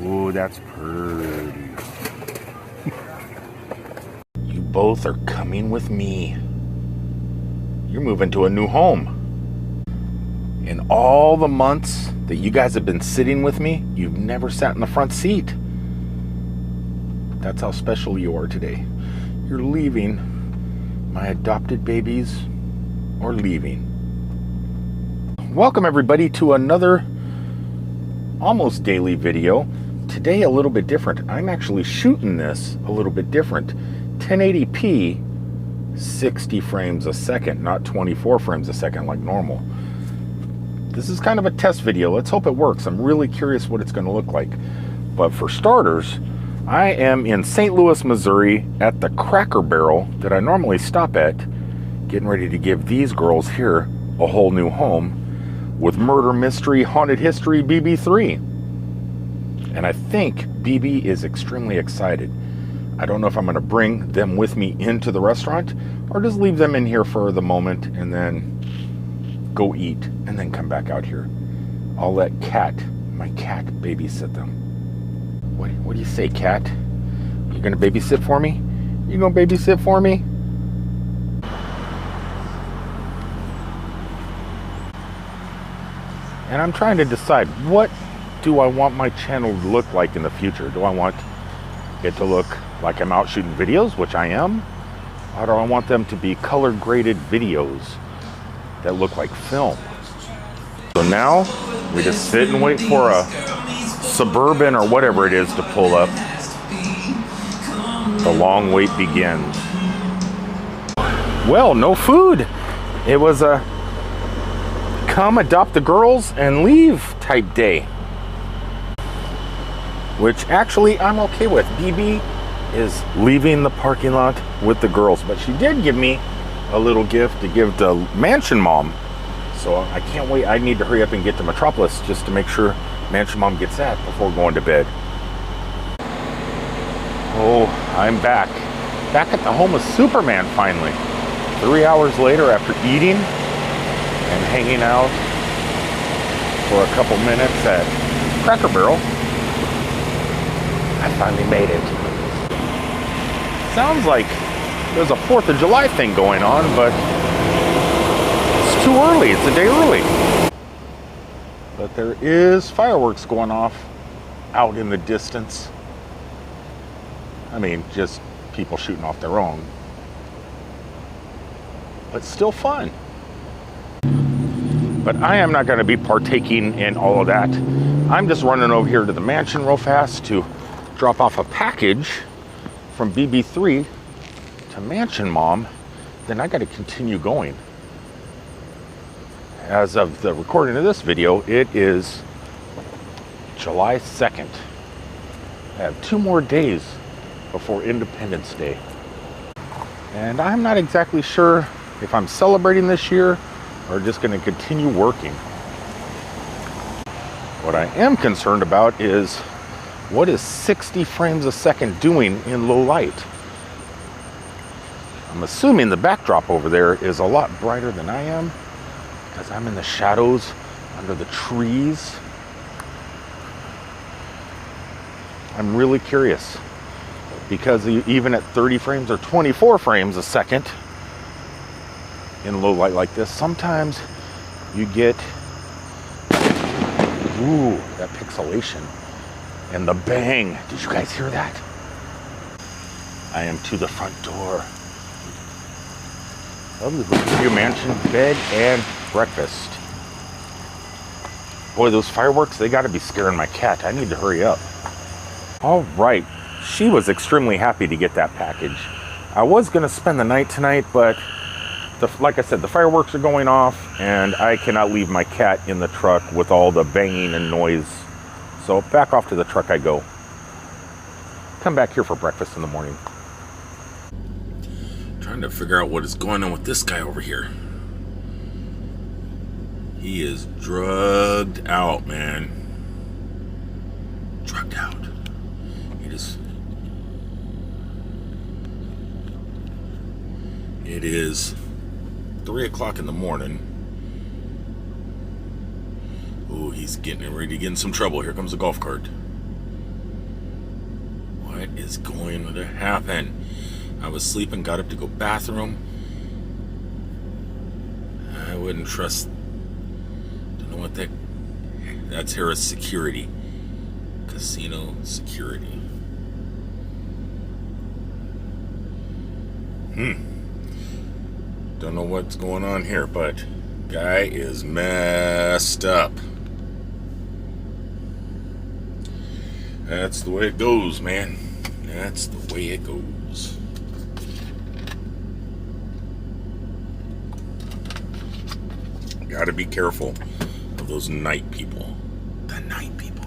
Ooh, that's pretty. You both are coming with me. You're moving to a new home. In all the months that you guys have been sitting with me, you've never sat in the front seat. That's how special you are today. You're leaving. My adopted babies are leaving. Welcome everybody to another almost daily video. Today a little bit different. I'm actually shooting this a little bit different. 1080p, 60 frames a second, not 24 frames a second like normal. This is kind of a test video. Let's hope it works. I'm really curious what it's going to look like. But for starters, I am in St. Louis, Missouri at the Cracker Barrel that I normally stop at, getting ready to give these girls here a whole new home with Murder Mystery Haunted History BB3. And I think BB is extremely excited. I don't know if I'm going to bring them with me into the restaurant or just leave them in here for the moment and then go eat and then come back out here. I'll let my cat babysit them. What do you say, cat? You gonna babysit for me? You gonna babysit for me? And I'm trying to decide, what do I want my channel to look like in the future? Do I want it to look like I'm out shooting videos, which I am? Or do I want them to be color graded videos that look like film? So now we just sit and wait for a Suburban or whatever it is to pull up. The long wait begins. Well, no food. It was a come adopt the girls and leave type day, which actually I'm okay with. BB is leaving the parking lot with the girls, but she did give me a little gift to give the mansion mom. So I can't wait. I need to hurry up and get to Metropolis just to make sure mansion mom gets that before going to bed. Oh, I'm back at the home of Superman finally. 3 hours later after eating and hanging out for a couple minutes at Cracker Barrel, I finally made it. Sounds like there's a 4th of July thing going on, but it's too early. It's a day early. But there is fireworks going off out in the distance. I mean, just people shooting off their own. But still fun. But I am not going to be partaking in all of that. I'm just running over here to the mansion real fast to drop off a package from BB3 to Mansion Mom. Then I got to continue going. As of the recording of this video, it is July 2nd. I have 2 more days before Independence Day. And I'm not exactly sure if I'm celebrating this year or just going to continue working. What I am concerned about is, what is 60 frames a second doing in low light? I'm assuming the backdrop over there is a lot brighter than I am, because I'm in the shadows under the trees. I'm really curious, because even at 30 frames or 24 frames a second in low light like this, sometimes you get, ooh, that pixelation and the bang. Did you guys hear that? I am to the front door of the Bellevue Mansion bed and breakfast. Boy, those fireworks, they got to be scaring my cat. I need to hurry up. All right, she was extremely happy to get that package. I was going to spend the night tonight, but like I said, the fireworks are going off and I cannot leave my cat in the truck with all the banging and noise. So back off to the truck I go. Come back here for breakfast in the morning. Trying to figure out what is going on with this guy over here. He is drugged out, man. Drugged out. It is 3 o'clock in the morning. Oh, he's getting ready to get in some trouble. Here comes a golf cart. is going to happen? I was sleeping, got up to go bathroom. I wouldn't trust. Don't know what that's Harris Security. Casino security. Don't know what's going on here, but guy is messed up. That's the way it goes, man. That's the way it goes. Gotta be careful of those night people. The night people.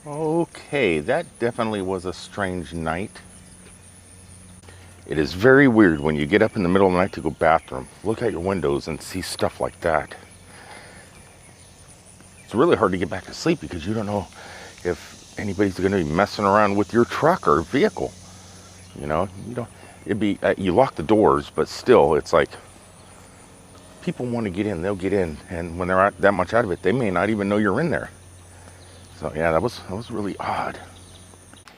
Okay, that definitely was a strange night. It is very weird when you get up in the middle of the night to go bathroom, look out your windows and see stuff like that. It's really hard to get back to sleep because you don't know if anybody's going to be messing around with your truck or vehicle. You know, you lock the doors, but still, it's like people want to get in, they'll get in, and when they're that much out of it, they may not even know you're in there. So yeah, that was really odd.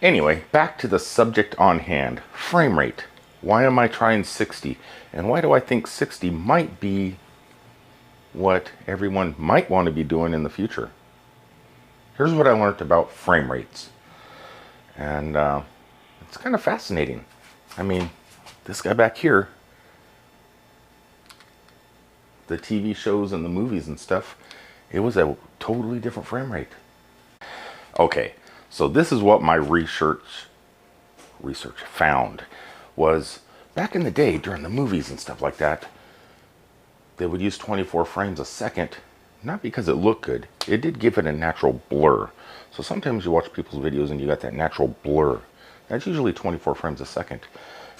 Anyway, back to the subject on hand, frame rate. Why am I trying 60? And why do I think 60 might be what everyone might want to be doing in the future? Here's what I learned about frame rates. And it's kind of fascinating. I mean, this guy back here, the TV shows and the movies and stuff, it was a totally different frame rate. Okay, so this is what my research found. Was back in the day during the movies and stuff like that, they would use 24 frames a second, not because it looked good. It did give it a natural blur. So sometimes you watch people's videos and you got that natural blur. That's usually 24 frames a second.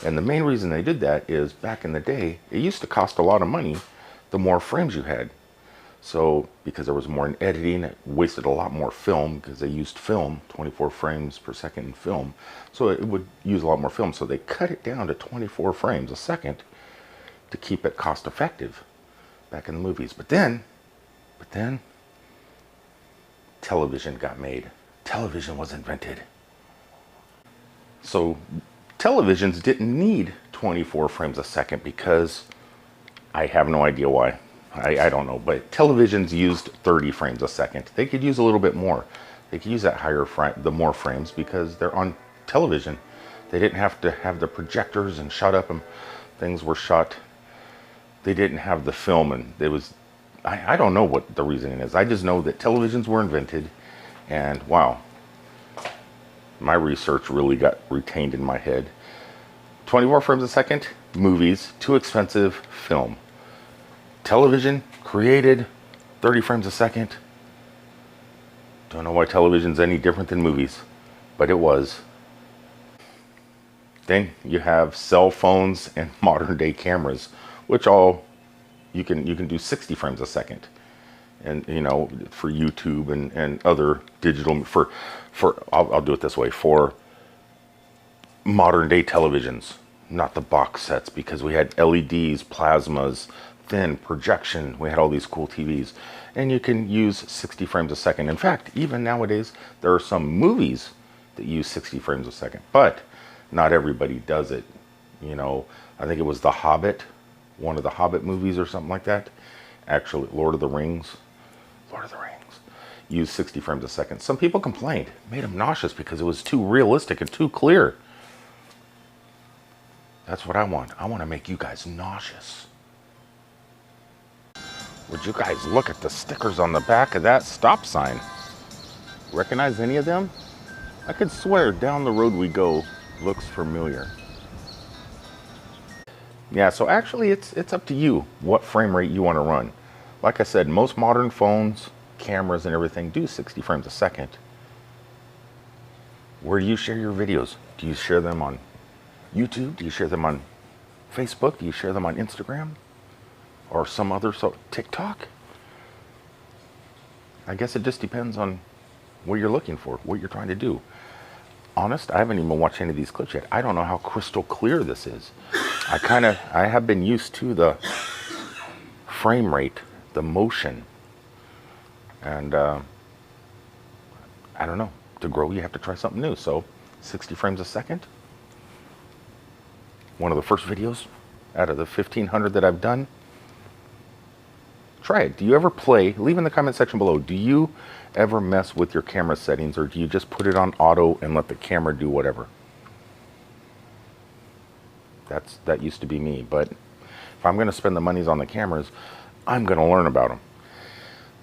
And the main reason they did that is back in the day, it used to cost a lot of money the more frames you had. So because there was more in editing, it wasted a lot more film because they used film, 24 frames per second in film. So it would use a lot more film. So they cut it down to 24 frames a second to keep it cost effective back in the movies. But then television got made. Television was invented. So televisions didn't need 24 frames a second because I have no idea why. I don't know, but televisions used 30 frames a second. They could use a little bit more. They could use that the more frames because they're on television. They didn't have to have the projectors and shut up and things were shot. They didn't have the film, and it was, I don't know what the reasoning is. I just know that televisions were invented, and wow, my research really got retained in my head. 24 frames a second, movies, too expensive, film. Television created 30 frames a second. Don't know why television's any different than movies, but it was. Then you have cell phones and modern day cameras, which all you can do 60 frames a second. And you know, for YouTube and other digital I'll do it this way, for modern day televisions, not the box sets, because we had LEDs, plasmas, thin projection. We had all these cool TVs, and you can use 60 frames a second. In fact, even nowadays, there are some movies that use 60 frames a second, but not everybody does it. You know, I think it was The Hobbit, one of the Hobbit movies or something like that. Actually, Lord of the Rings used 60 frames a second. Some people complained, it made them nauseous because it was too realistic and too clear. That's what I want. I want to make you guys nauseous. Would you guys look at the stickers on the back of that stop sign? Recognize any of them? I could swear Down the Road We Go looks familiar. Yeah, so actually it's up to you what frame rate you want to run. Like I said, most modern phones, cameras and everything do 60 frames a second. Where do you share your videos? Do you share them on YouTube? Do you share them on Facebook? Do you share them on Instagram? Or some other, TikTok? I guess it just depends on what you're looking for, what you're trying to do. Honest, I haven't even watched any of these clips yet. I don't know how crystal clear this is. I have been used to the frame rate, the motion. And I don't know. To grow, you have to try something new. So 60 frames a second. One of the first videos out of the 1,500 that I've done. Try it. Do you ever play? Leave in the comment section below. Do you ever mess with your camera settings, or do you just put it on auto and let the camera do whatever? That used to be me, but if I'm going to spend the monies on the cameras, I'm going to learn about them.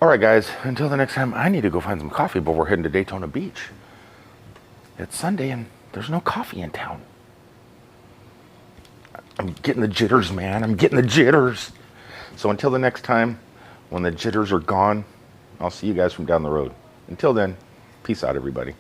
All right, guys, until the next time, I need to go find some coffee, but we're heading to Daytona Beach. It's Sunday and there's no coffee in town. I'm getting the jitters, man. I'm getting the jitters. So until the next time, when the jitters are gone, I'll see you guys from down the road. Until then, peace out, everybody.